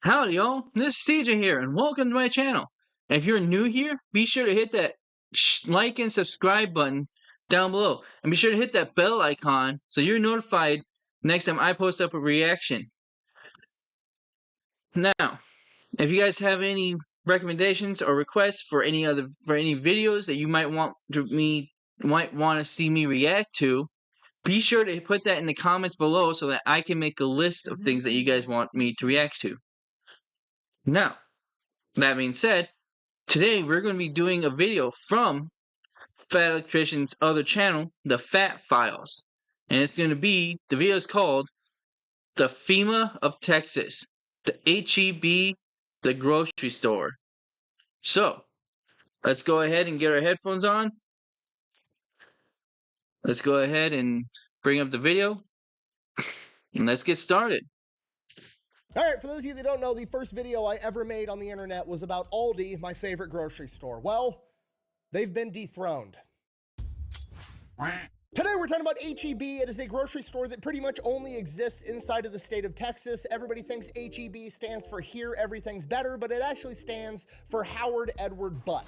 Howdy, y'all. This is CJ here, and welcome to my channel. And if you're new here, be sure to hit that like and subscribe button down below. And be sure to hit that bell icon so you're notified next time I post up a reaction. Now, if you guys have any recommendations or requests for any videos that you might want to see me react to, be sure to put that in the comments below so that I can make a list of things that you guys want me to react to. Now, that being said, today we're going to be doing a video from Fat Electrician's other channel, the Fat Files. And it's going to be, the video is called The FEMA of Texas, the HEB, the grocery store. So, let's go ahead and get our headphones on. Let's go ahead and bring up the video. And let's get started. All right, for those of you that don't know, the first video I ever made on the internet was about Aldi, my favorite grocery store. Well, they've been dethroned. Today we're talking about HEB. It is a grocery store that pretty much only exists inside of the state of Texas. Everybody thinks HEB stands for Here Everything's Better, but it actually stands for Howard Edward Butt.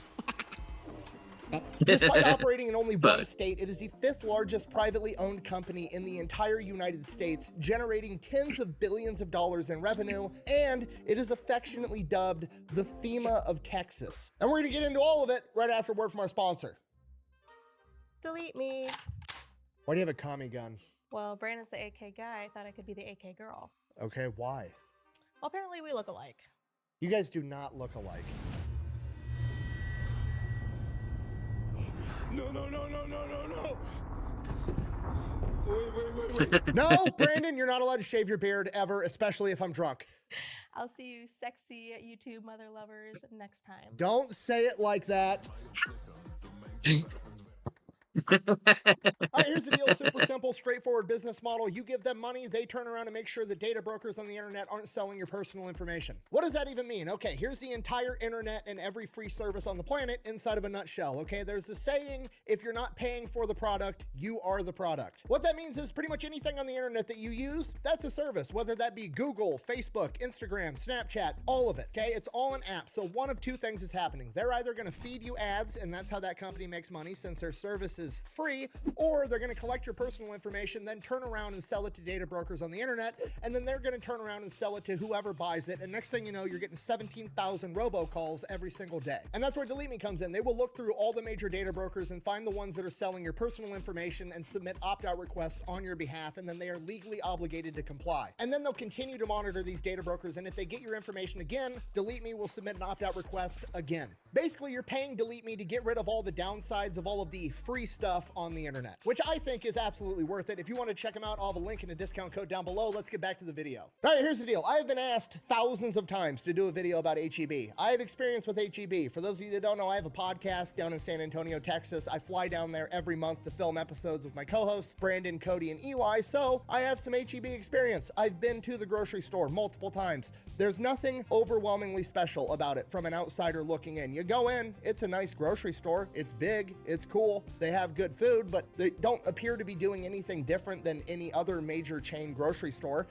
Despite operating in only one state, it is the 5th largest privately owned company in the entire United States, generating tens of billions of dollars in revenue, and it is affectionately dubbed the FEMA of Texas. And we're gonna get into all of it right after a word from our sponsor. Delete me. Why do you have a commie gun? Well, Brandon's the AK guy. I thought I could be the AK girl. Okay, why? Well, apparently we look alike. You guys do not look alike. No. Wait. No, Brandon, you're not allowed to shave your beard ever, especially if I'm drunk. I'll see you sexy YouTube mother lovers next time. Don't say it like that. All right, here's the deal. Super simple, straightforward business model. You give them money, they turn around and make sure that data brokers on the internet aren't selling your personal information. What does that even mean? Okay, here's the entire internet and every free service on the planet inside of a nutshell. Okay, there's a saying, if you're not paying for the product, you are the product. What that means is pretty much anything on the internet that you use, that's a service, whether that be Google, Facebook, Instagram, Snapchat, all of it. Okay, it's all an app. So one of two things is happening. They're either going to feed you ads, and that's how that company makes money since their service is free, or they're going to collect your personal information, then turn around and sell it to data brokers on the internet, and then they're going to turn around and sell it to whoever buys it, and next thing you know, you're getting 17,000 robocalls every single day. And that's where Delete Me comes in. They will look through all the major data brokers and find the ones that are selling your personal information and submit opt-out requests on your behalf, and then they are legally obligated to comply. And then they'll continue to monitor these data brokers, and if they get your information again, Delete Me will submit an opt-out request again. Basically, you're paying Delete Me to get rid of all the downsides of all of the free stuff on the internet, which I think is absolutely worth it. If you want to check them out, I'll have a link and a discount code down below. Let's get back to the video. All right, here's the deal. I have been asked thousands of times to do a video about HEB. I have experience with HEB. For those of you that don't know, I have a podcast down in San Antonio, Texas. I fly down there every month to film episodes with my co-hosts, Brandon, Cody, and Eli, so I have some HEB experience. I've been to the grocery store multiple times. There's nothing overwhelmingly special about it from an outsider looking in. You go in, it's a nice grocery store. It's big, it's cool. They have good food, but they don't appear to be doing anything different than any other major chain grocery store.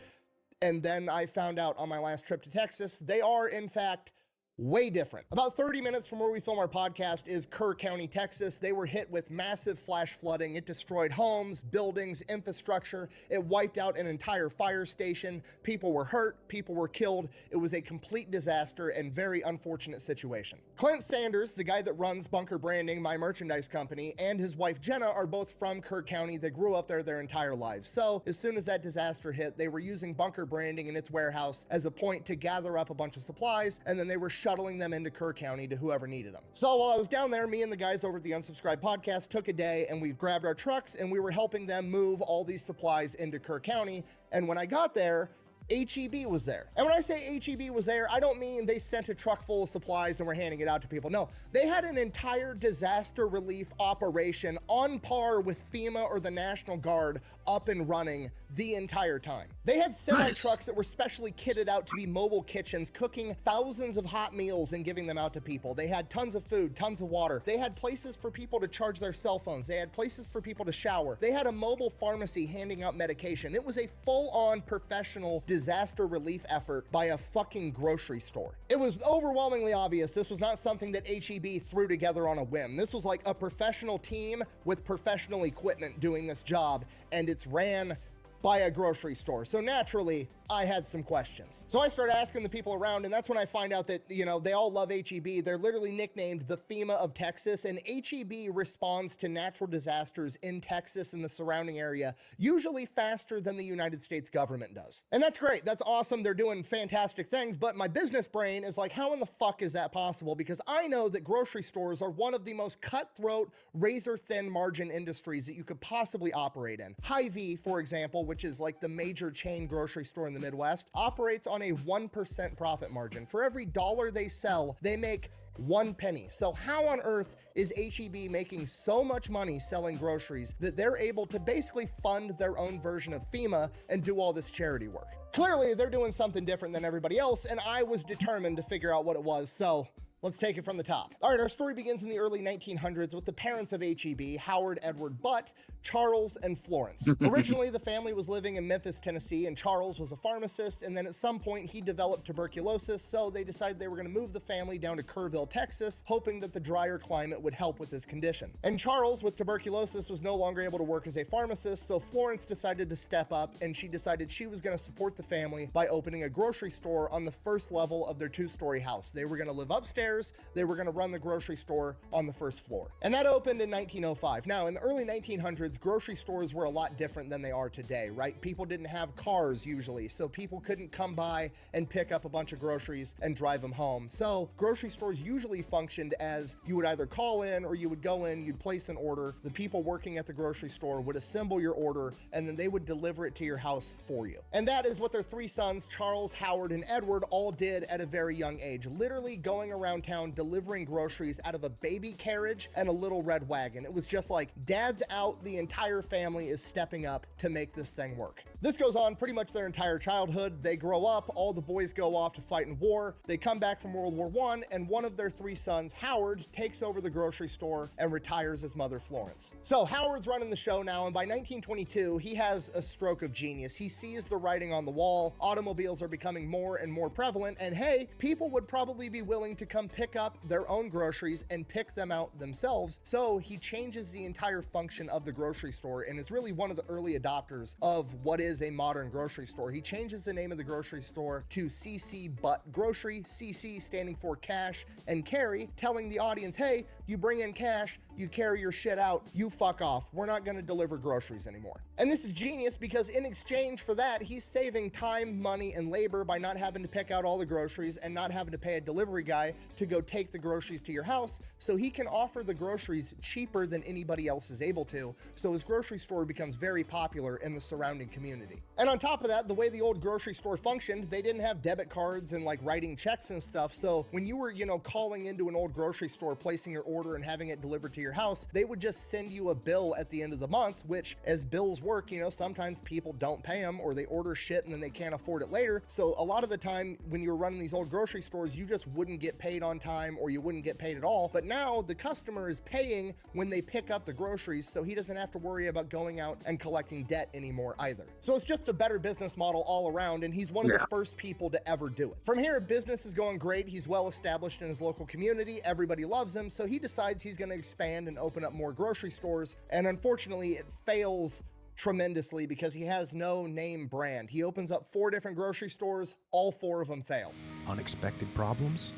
And then I found out on my last trip to Texas, they are in fact way different. About 30 minutes from where we film our podcast is Kerr County, Texas. They were hit with massive flash flooding. It destroyed homes, buildings, infrastructure. It wiped out an entire fire station. People were hurt, people were killed. It was a complete disaster and very unfortunate situation. Clint Sanders, the guy that runs Bunker Branding, my merchandise company, and his wife Jenna are both from Kerr County. They grew up there their entire lives. So as soon as that disaster hit, they were using Bunker Branding in its warehouse as a point to gather up a bunch of supplies, and then they were shuttling them into Kerr County to whoever needed them. So while I was down there, me and the guys over at the Unsubscribed podcast took a day and we grabbed our trucks and we were helping them move all these supplies into Kerr County. And when I got there, HEB was there. And when I say HEB was there, I don't mean they sent a truck full of supplies and were handing it out to people. No, they had an entire disaster relief operation on par with FEMA or the National Guard up and running the entire time. They had semi-trucks that were specially kitted out to be mobile kitchens, cooking thousands of hot meals and giving them out to people. They had tons of food, tons of water. They had places for people to charge their cell phones. They had places for people to shower. They had a mobile pharmacy handing out medication. It was a full-on professional disaster disaster relief effort by a fucking grocery store. It was overwhelmingly obvious this was not something that HEB threw together on a whim. This was like a professional team with professional equipment doing this job, and it's ran by a grocery store. So naturally, I had some questions. So I started asking the people around, and that's when I find out that, you know, they all love HEB. They're literally nicknamed the FEMA of Texas, and HEB responds to natural disasters in Texas and the surrounding area, usually faster than the United States government does. And that's great. That's awesome. They're doing fantastic things, but my business brain is like, how in the fuck is that possible? Because I know that grocery stores are one of the most cutthroat, razor-thin margin industries that you could possibly operate in. HEB, for example, which is like the major chain grocery store in the Midwest, operates on a 1% profit margin. For every dollar they sell, they make 1 penny. So how on earth is HEB making so much money selling groceries that they're able to basically fund their own version of FEMA and do all this charity work? Clearly, they're doing something different than everybody else, and I was determined to figure out what it was, so let's take it from the top. All right, our story begins in the early 1900s with the parents of HEB, Howard Edward Butt, Charles, and Florence. Originally, the family was living in Memphis, Tennessee, and Charles was a pharmacist, and then at some point he developed tuberculosis, so they decided they were going to move the family down to Kerrville, Texas, hoping that the drier climate would help with this condition. And Charles, with tuberculosis, was no longer able to work as a pharmacist, so Florence decided to step up, and she decided she was going to support the family by opening a grocery store on the first level of their 2-story house. They were going to live upstairs, they were going to run the grocery store on the first floor. And that opened in 1905. Now, in the early 1900s, grocery stores were a lot different than they are today, right? People didn't have cars usually, so people couldn't come by and pick up a bunch of groceries and drive them home. So grocery stores usually functioned as you would either call in or you would go in, you'd place an order, the people working at the grocery store would assemble your order, and then they would deliver it to your house for you. And that is what their 3 sons, Charles, Howard, and Edward, all did at a very young age, literally going around town delivering groceries out of a baby carriage and a little red wagon. It was just like, dad's out, the entire family is stepping up to make this thing work. This goes on pretty much their entire childhood. They grow up, all the boys go off to fight in war. They come back from World War I, and one of their 3 sons, Howard, takes over the grocery store and retires his mother, Florence. So Howard's running the show now, and by 1922, he has a stroke of genius. He sees the writing on the wall. Automobiles are becoming more and more prevalent, and hey, people would probably be willing to come pick up their own groceries and pick them out themselves. So he changes the entire function of the grocery store and is really one of the early adopters of what is a modern grocery store. He changes the name of the grocery store to CC Butt Grocery, CC standing for cash and carry, telling the audience, hey, you bring in cash, you carry your shit out, you fuck off. We're not going to deliver groceries anymore. And this is genius because in exchange for that, he's saving time, money, and labor by not having to pick out all the groceries and not having to pay a delivery guy to go take the groceries to your house, so he can offer the groceries cheaper than anybody else is able to. So his grocery store becomes very popular in the surrounding community. And on top of that, the way the old grocery store functioned, they didn't have debit cards and like writing checks and stuff. So when you were, calling into an old grocery store, placing your order and having it delivered to your house, they would just send you a bill at the end of the month, which as bills work, sometimes people don't pay them or they order shit and then they can't afford it later. So a lot of the time when you were running these old grocery stores, you just wouldn't get paid on time or you wouldn't get paid at all. But now the customer is paying when they pick up the groceries, so he doesn't have to worry about going out and collecting debt anymore either. So it's just a better business model all around, and he's one of the first people to ever do it. From here, business is going great. He's well established in his local community. Everybody loves him, so he decides he's going to expand and open up more grocery stores. And unfortunately, it fails tremendously because he has no name brand. He opens up 4 different grocery stores. All 4 of them fail. Unexpected problems?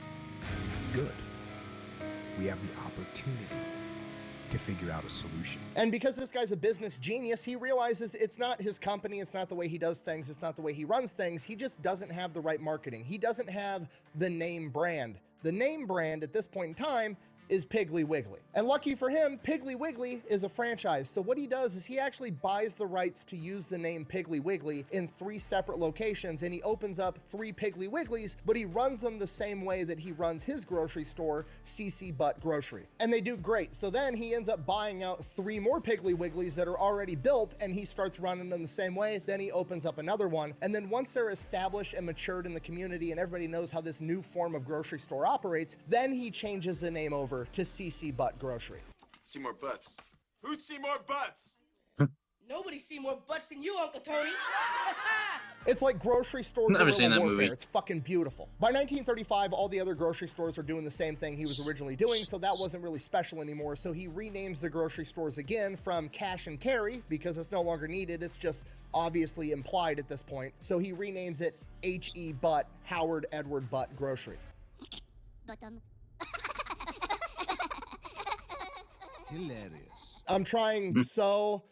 Good. We have the opportunity to figure out a solution. And because this guy's a business genius, he realizes it's not his company, it's not the way he does things, it's not the way he runs things. He just doesn't have the right marketing. He doesn't have the name brand. The name brand at this point in time is Piggly Wiggly. And lucky for him, Piggly Wiggly is a franchise. So what he does is he actually buys the rights to use the name Piggly Wiggly in 3 separate locations, and he opens up 3 Piggly Wigglies, but he runs them the same way that he runs his grocery store, CC Butt Grocery. And they do great. So then he ends up buying out 3 more Piggly Wigglies that are already built, and he starts running them the same way. Then he opens up another one. And then once they're established and matured in the community and everybody knows how this new form of grocery store operates, then he changes the name over to CC Butt Grocery. See more butts. Who's see more butts? Nobody's seen more butts than you, Uncle Tony. It's like grocery store Never seen guerrilla that warfare. movie. It's fucking beautiful. By 1935, all the other grocery stores are doing the same thing he was originally doing, so that wasn't really special anymore. So he renames the grocery stores again from cash and carry because it's no longer needed. It's just obviously implied at this point. So he renames it H.E. Butt, Howard Edward Butt Grocery. Hilarious. I'm trying so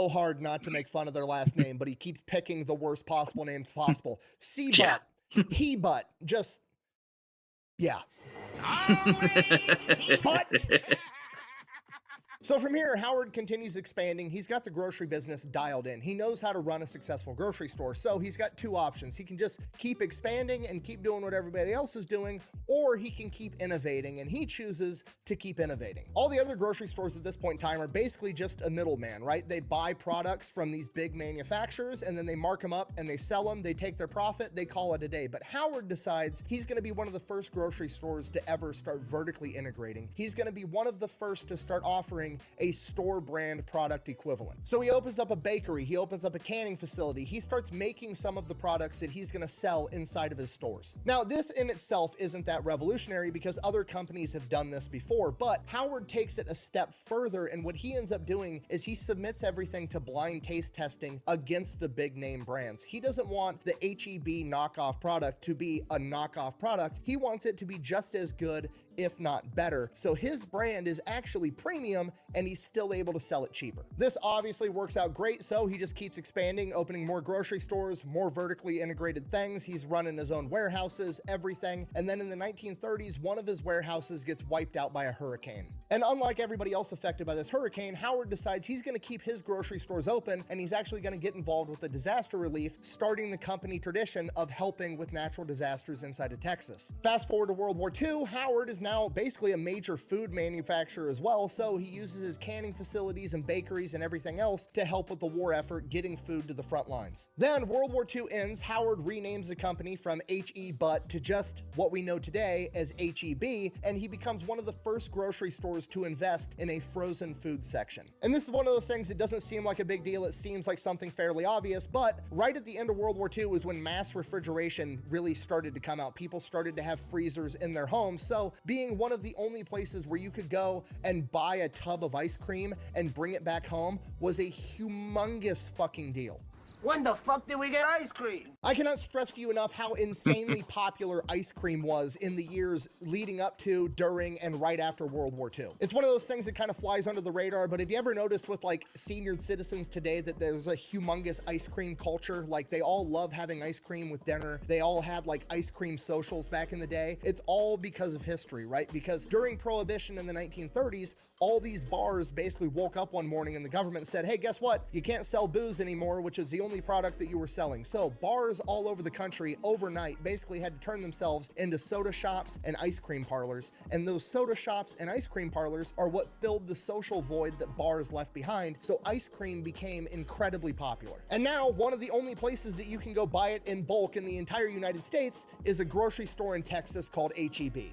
hard not to make fun of their last name, but he keeps picking the worst possible names possible. C-Butt, He-Butt, just, yeah. But so from here, Howard continues expanding. He's got the grocery business dialed in. He knows how to run a successful grocery store. So he's got two options. He can just keep expanding and keep doing what everybody else is doing, or he can keep innovating, and he chooses to keep innovating. All the other grocery stores at this point in time are basically just a middleman, right? They buy products from these big manufacturers, and then they mark them up and they sell them. They take their profit, they call it a day. But Howard decides he's going to be one of the first grocery stores to ever start vertically integrating. He's going to be one of the first to start offering a store brand product equivalent. So he opens up a bakery, he opens up a canning facility, he starts making some of the products that he's going to sell inside of his stores. Now, this in itself isn't that revolutionary because other companies have done this before, but Howard takes it a step further, and what he ends up doing is he submits everything to blind taste testing against the big name brands. He doesn't want the HEB knockoff product to be a knockoff product. He wants it to be just as good, if not better. So his brand is actually premium, and he's still able to sell it cheaper. This obviously works out great, so he just keeps expanding, opening more grocery stores, more vertically integrated things. He's running his own warehouses, everything. And then in the 1930s, one of his warehouses gets wiped out by a hurricane. And unlike everybody else affected by this hurricane, Howard decides he's going to keep his grocery stores open, and he's actually going to get involved with the disaster relief, starting the company tradition of helping with natural disasters inside of Texas. Fast forward to World War II, Howard is now basically a major food manufacturer as well, so he uses his canning facilities and bakeries and everything else to help with the war effort, getting food to the front lines. Then World War II ends, Howard renames the company from H.E. Butt to just what we know today as HEB, and he becomes one of the first grocery stores to invest in a frozen food section. And this is one of those things that doesn't seem like a big deal, it seems like something fairly obvious, but right at the end of World War II was when mass refrigeration really started to come out. People started to have freezers in their homes, so being one of the only places where you could go and buy a tub of ice cream and bring it back home was a humongous fucking deal. When the fuck did we get ice cream? I cannot stress to you enough how insanely popular ice cream was in the years leading up to, during, and right after World War II. It's one of those things that kind of flies under the radar, but have you ever noticed with like senior citizens today that there's a humongous ice cream culture? Like they all love having ice cream with dinner. They all had like ice cream socials back in the day. It's all because of history, right? Because during Prohibition in the 1930s, all these bars basically woke up one morning and the government said, hey, guess what? You can't sell booze anymore, which is the only product that you were selling. So bars all over the country overnight basically had to turn themselves into soda shops and ice cream parlors. And those soda shops and ice cream parlors are what filled the social void that bars left behind. So ice cream became incredibly popular. And now one of the only places that you can go buy it in bulk in the entire United States is a grocery store in Texas called HEB.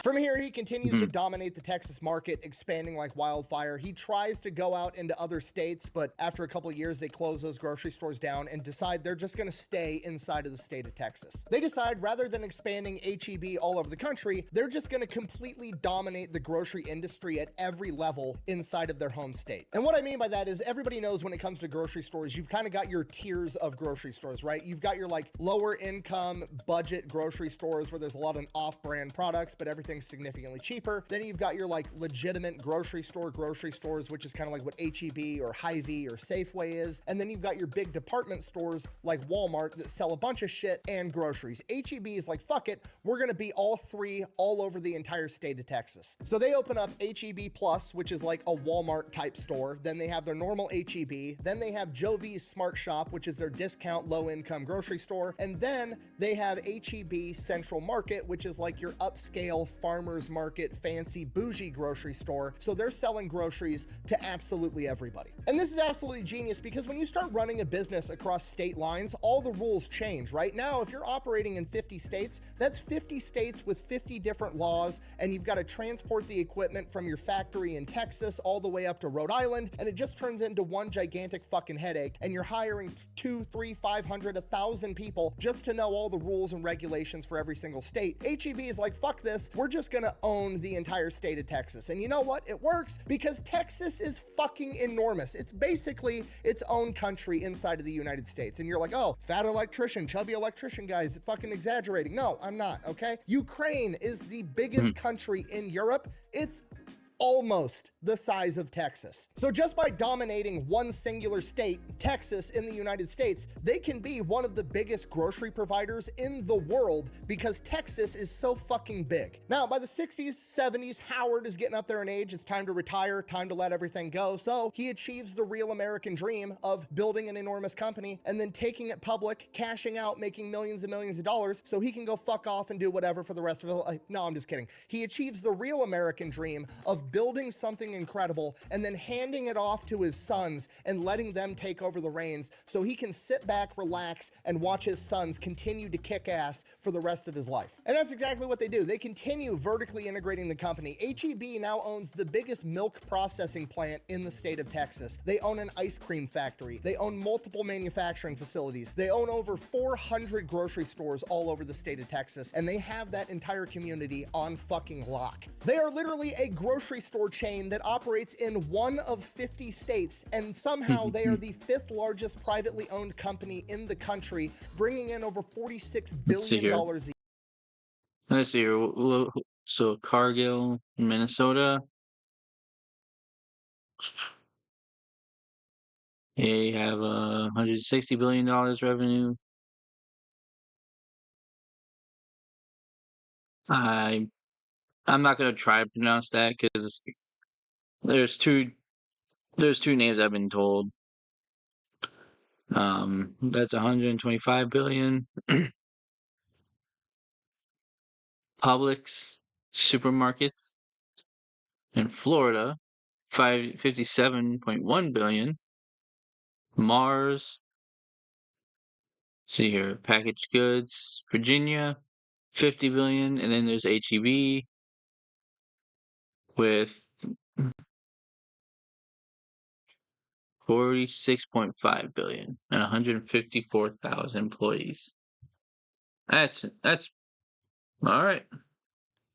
From here, he continues to dominate the Texas market, expanding like wildfire. He tries to go out into other states, but after a couple of years, they close those grocery stores down and decide they're just going to stay inside of the state of Texas. They decide rather than expanding HEB all over the country, they're just going to completely dominate the grocery industry at every level inside of their home state. And what I mean by that is everybody knows when it comes to grocery stores, you've kind of got your tiers of grocery stores, right? You've got your like lower income budget grocery stores where there's a lot of off-brand products, but everything's significantly cheaper. Then you've got your like legitimate grocery stores, which is kind of like what HEB or Hy-Vee or Safeway is. And then you've got your big department stores like Walmart that sell a bunch of shit and groceries. HEB is like, fuck it, we're gonna be all three all over the entire state of Texas. So they open up HEB Plus, which is like a Walmart type store. Then they have their normal HEB. Then they have Jovi's Smart Shop, which is their discount low income grocery store. And then they have HEB Central Market, which is like your upscale farmer's market, fancy, bougie grocery store. So they're selling groceries to absolutely everybody. And this is absolutely genius because when you start running a business across state lines, all the rules change. Right now, if you're operating in 50 states, that's 50 states with 50 different laws, and you've got to transport the equipment from your factory in Texas all the way up to Rhode Island, and it just turns into one gigantic fucking headache, and you're hiring 2, 3, 500, 1,000 people just to know all the rules and regulations for every single state. HEB is like, fuck this, we're just gonna own the entire state of Texas. And you know what? It works because Texas is fucking enormous. It's basically its own country inside of the United States. And you're like, oh, fat electrician, chubby electrician guys, fucking exaggerating. No, I'm not, okay? Ukraine is the biggest country in Europe. It's almost the size of Texas. So just by dominating one singular state, Texas in the United States, they can be one of the biggest grocery providers in the world because Texas is so fucking big. Now, by the 60s, 70s, Howard is getting up there in age. It's time to retire, time to let everything go. So he achieves the real American dream of building an enormous company and then taking it public, cashing out, making millions and millions of dollars so he can go fuck off and do whatever for the rest of his life. No, I'm just kidding. He achieves the real American dream of building something incredible and then handing it off to his sons and letting them take over the reins so he can sit back, relax, and watch his sons continue to kick ass for the rest of his life. And that's exactly what they do. They continue vertically integrating the company. HEB now owns the biggest milk processing plant in the state of Texas. They own an ice cream factory. They own multiple manufacturing facilities. They own over 400 grocery stores all over the state of Texas, and they have that entire community on fucking lock. They are literally a grocery store chain that operates in one of 50 states, and somehow they are the 5th largest privately owned company in the country, bringing in over $46 billion a year. Let's see here. So Cargill, Minnesota. They have $160 billion revenue. I'm not gonna try to pronounce that because there's two names I've been told. That's 125 billion. Publix supermarkets in Florida, 57.1 billion. Mars, see here, packaged goods, Virginia, 50 billion, and then there's HEB with 46.5 billion and 154,000 employees. That's all right.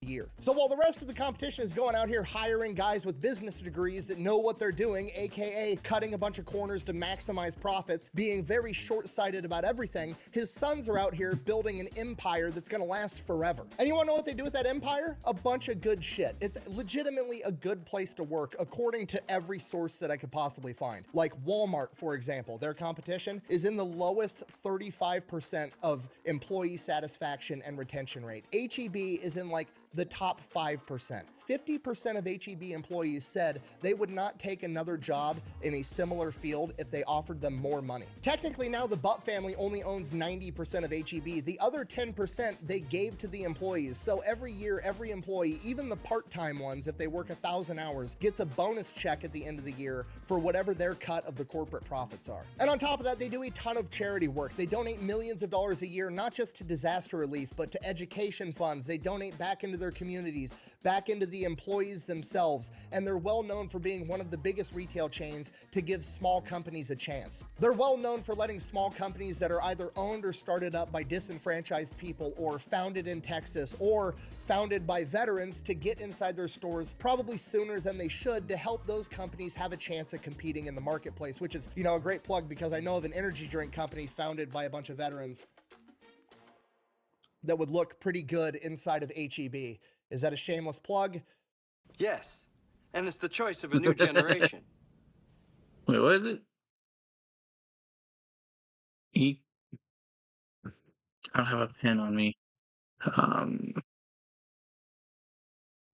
Year. So while the rest of the competition is going out here hiring guys with business degrees that know what they're doing, aka cutting a bunch of corners to maximize profits, being very short-sighted about everything, his sons are out here building an empire that's gonna last forever. And you wanna know what they do with that empire? A bunch of good shit. It's legitimately a good place to work according to every source that I could possibly find. Like Walmart, for example, their competition is in the lowest 35% of employee satisfaction and retention rate. HEB is in like the top 5%. 50% of HEB employees said they would not take another job in a similar field if they offered them more money. Technically now the Butt family only owns 90% of HEB. The other 10% they gave to the employees. So every year, every employee, even the part-time ones, if they work 1,000 hours, gets a bonus check at the end of the year for whatever their cut of the corporate profits are. And on top of that, they do a ton of charity work. They donate millions of dollars a year, not just to disaster relief, but to education funds. They donate back into their communities, back into the employees themselves, and they're well known for being one of the biggest retail chains to give small companies a chance. They're well known for letting small companies that are either owned or started up by disenfranchised people or founded in Texas or founded by veterans to get inside their stores probably sooner than they should to help those companies have a chance at competing in the marketplace, which is, you know, a great plug because I know of an energy drink company founded by a bunch of veterans that would look pretty good inside of HEB. Is that a shameless plug? Yes, and it's the choice of a new generation. Wait, what is it? I don't have a pen on me. I'll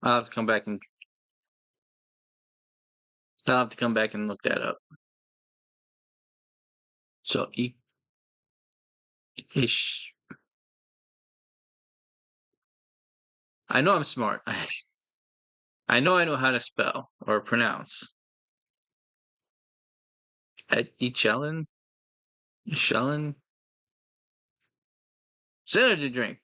have to come back and look that up. So ish. I know I'm smart. I know how to spell or pronounce. Echelon? Echelon? Energy drink.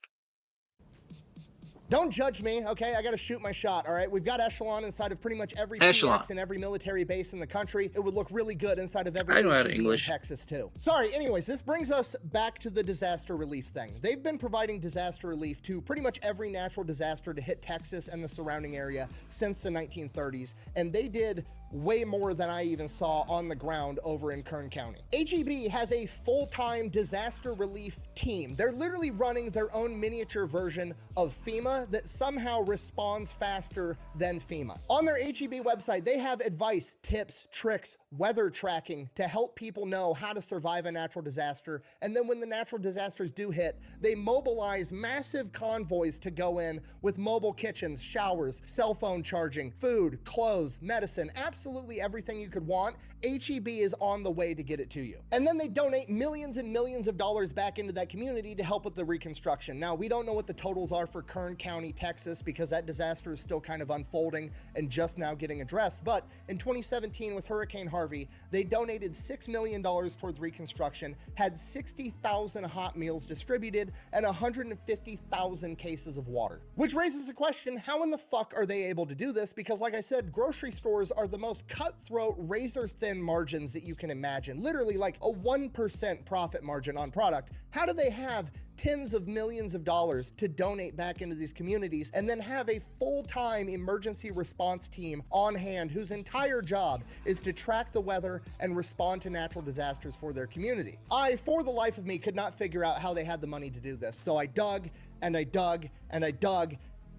Don't judge me, okay? I gotta shoot my shot, all right? We've got Echelon inside of pretty much every Echelon. PX and every military base in the country. It would look really good inside of every I know how to HEB in English. Texas, too. Sorry, anyways, this brings us back to the disaster relief thing. They've been providing disaster relief to pretty much every natural disaster to hit Texas and the surrounding area since the 1930s, and they did way more than I even saw on the ground over in Kern County. HEB has a full-time disaster relief team. They're literally running their own miniature version of FEMA that somehow responds faster than FEMA. On their HEB website, they have advice, tips, tricks, weather tracking to help people know how to survive a natural disaster. And then when the natural disasters do hit, they mobilize massive convoys to go in with mobile kitchens, showers, cell phone charging, food, clothes, medicine, absolutely everything you could want. HEB is on the way to get it to you. And then they donate millions and millions of dollars back into that community to help with the reconstruction. Now, we don't know what the totals are for Kern County, Texas, because that disaster is still kind of unfolding and just now getting addressed. But in 2017 with Hurricane Harvey, they donated $6 million towards reconstruction, had 60,000 hot meals distributed, and 150,000 cases of water. Which raises the question, how in the fuck are they able to do this? Because like I said, grocery stores are the most cutthroat, razor-thin margins that you can imagine. Literally like a 1% profit margin on product. How do they have tens of millions of dollars to donate back into these communities and then have a full-time emergency response team on hand whose entire job is to track the weather and respond to natural disasters for their community? I, for the life of me, could not figure out how they had the money to do this. So I dug and I dug and I dug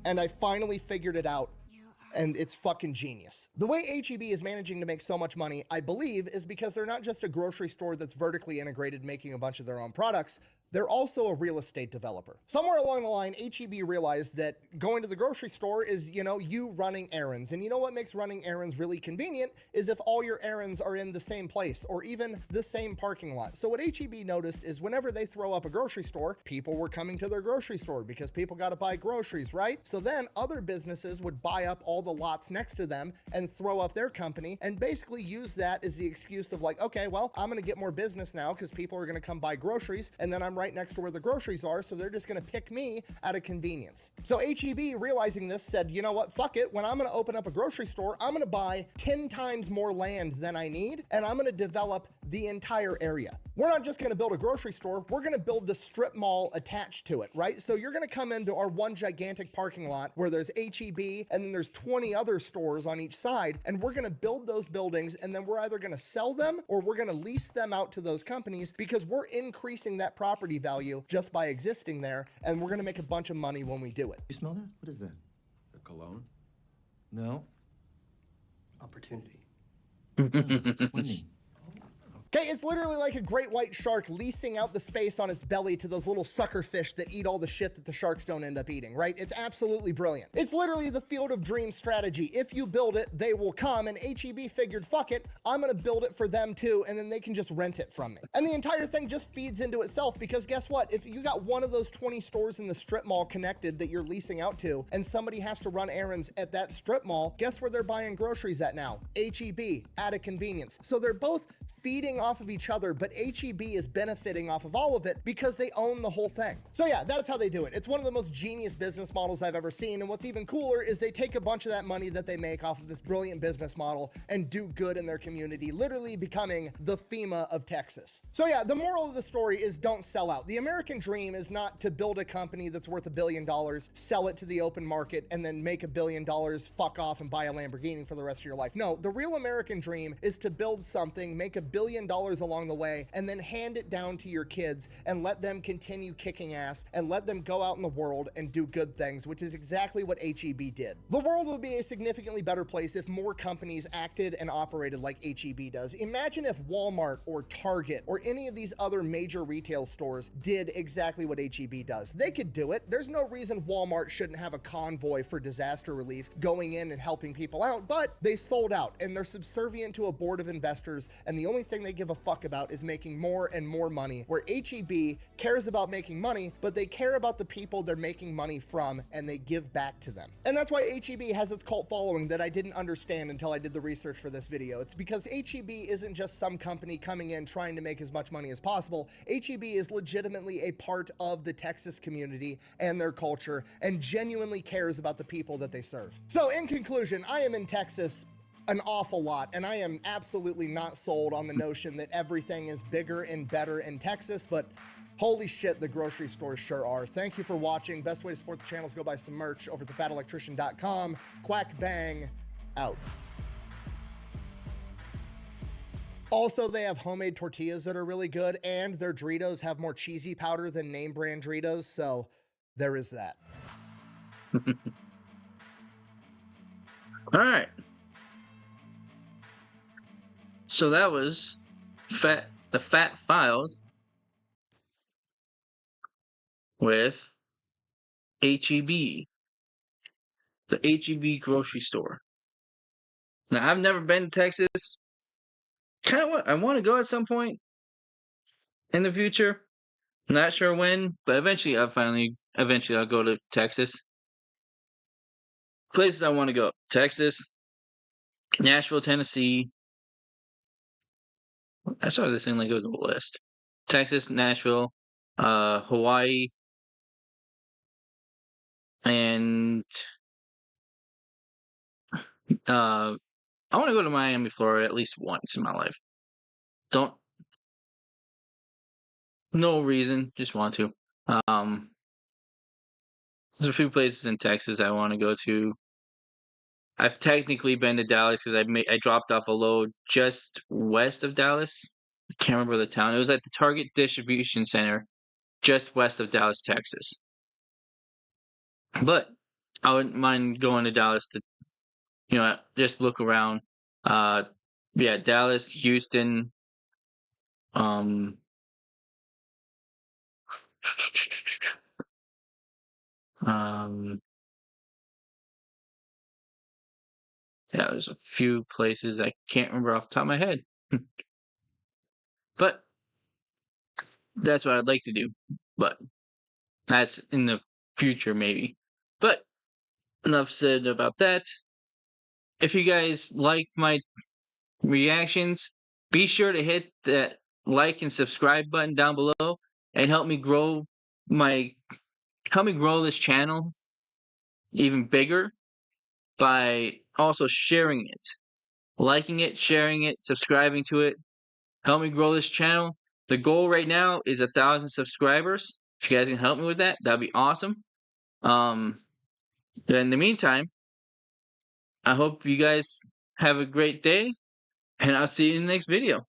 and I finally figured it out. And it's fucking genius. The way HEB is managing to make so much money, I believe, is because they're not just a grocery store that's vertically integrated making a bunch of their own products. They're also a real estate developer. Somewhere along the line, HEB realized that going to the grocery store is, you running errands. And you know what makes running errands really convenient is if all your errands are in the same place or even the same parking lot. So what HEB noticed is whenever they throw up a grocery store, people were coming to their grocery store because people got to buy groceries, right? So then other businesses would buy up all the lots next to them and throw up their company and basically use that as the excuse of like, okay, well, I'm going to get more business now because people are going to come buy groceries and then I'm right next to where the groceries are, so they're just going to pick me out of convenience. So HEB, realizing this, said, you know what, fuck it, when I'm going to open up a grocery store, I'm going to buy 10 times more land than I need, and I'm going to develop the entire area. We're not just going to build a grocery store, we're going to build the strip mall attached to it, right? So you're going to come into our one gigantic parking lot where there's HEB and then there's 20 other stores on each side, and we're going to build those buildings, and then we're either going to sell them or we're going to lease them out to those companies because we're increasing that property value just by existing there, and we're going to make a bunch of money when we do it. You smell that? What is that? A cologne? No. Opportunity. Winning. Okay, it's literally like a great white shark leasing out the space on its belly to those little sucker fish that eat all the shit that the sharks don't end up eating, right? It's absolutely brilliant. It's literally the field of dreams strategy. If you build it, they will come, and HEB figured, fuck it, I'm gonna build it for them too, and then they can just rent it from me. And the entire thing just feeds into itself because guess what? If you got one of those 20 stores in the strip mall connected that you're leasing out to, and somebody has to run errands at that strip mall, guess where they're buying groceries at now? HEB, at a convenience. So they're both feeding off of each other, but HEB is benefiting off of all of it because they own the whole thing. So yeah, that's how they do it. It's one of the most genius business models I've ever seen, and what's even cooler is they take a bunch of that money that they make off of this brilliant business model and do good in their community, literally becoming the FEMA of Texas. So yeah, the moral of the story is don't sell out. The American dream is not to build a company that's worth $1 billion, sell it to the open market, and then make $1 billion, fuck off, and buy a Lamborghini for the rest of your life. No, the real American dream is to build something, make $1 billion along the way, and then hand it down to your kids and let them continue kicking ass and let them go out in the world and do good things, which is exactly what HEB did. The world would be a significantly better place if more companies acted and operated like HEB does. Imagine if Walmart or Target or any of these other major retail stores did exactly what HEB does. They could do it. There's no reason Walmart shouldn't have a convoy for disaster relief going in and helping people out, but they sold out and they're subservient to a board of investors, and the only thing they give a fuck about is making more and more money, where HEB cares about making money, but they care about the people they're making money from and they give back to them. And that's why HEB has its cult following that I didn't understand until I did the research for this video. It's because HEB isn't just some company coming in trying to make as much money as possible. HEB is legitimately a part of the Texas community and their culture and genuinely cares about the people that they serve. So in conclusion, I am in Texas an awful lot, and I am absolutely not sold on the notion that everything is bigger and better in Texas, but holy shit, the grocery stores sure are. Thank you for watching. Best way to support the channel is go buy some merch over at thefatelectrician.com. Quack bang, out. Also, they have homemade tortillas that are really good, and their Doritos have more cheesy powder than name brand Doritos, so there is that. All right. So that was the Fat Files with HEB, the HEB grocery store. Now, I've never been to Texas. I want to go at some point in the future. Not sure when, but eventually I'll go to Texas. Places I want to go: Texas, Nashville, Tennessee. I saw this thing like it was a list. Texas, Nashville, Hawaii, and I want to go to Miami, Florida at least once in my life. No reason, just want to. There's a few places in Texas I want to go to. I've technically been to Dallas because I dropped off a load just west of Dallas. I can't remember the town. It was at the Target Distribution Center, just west of Dallas, Texas. But I wouldn't mind going to Dallas to, just look around. Yeah, Dallas, Houston. Yeah, there's a few places I can't remember off the top of my head. But that's what I'd like to do. But that's in the future, maybe. But enough said about that. If you guys like my reactions, be sure to hit that like and subscribe button down below and help me grow this channel even bigger by also sharing it, liking it, sharing it, subscribing to it. Help me grow this channel. The goal right now is 1,000 subscribers. If you guys can help me with that, that'd be awesome. In the meantime, I hope you guys have a great day, and I'll see you in the next video.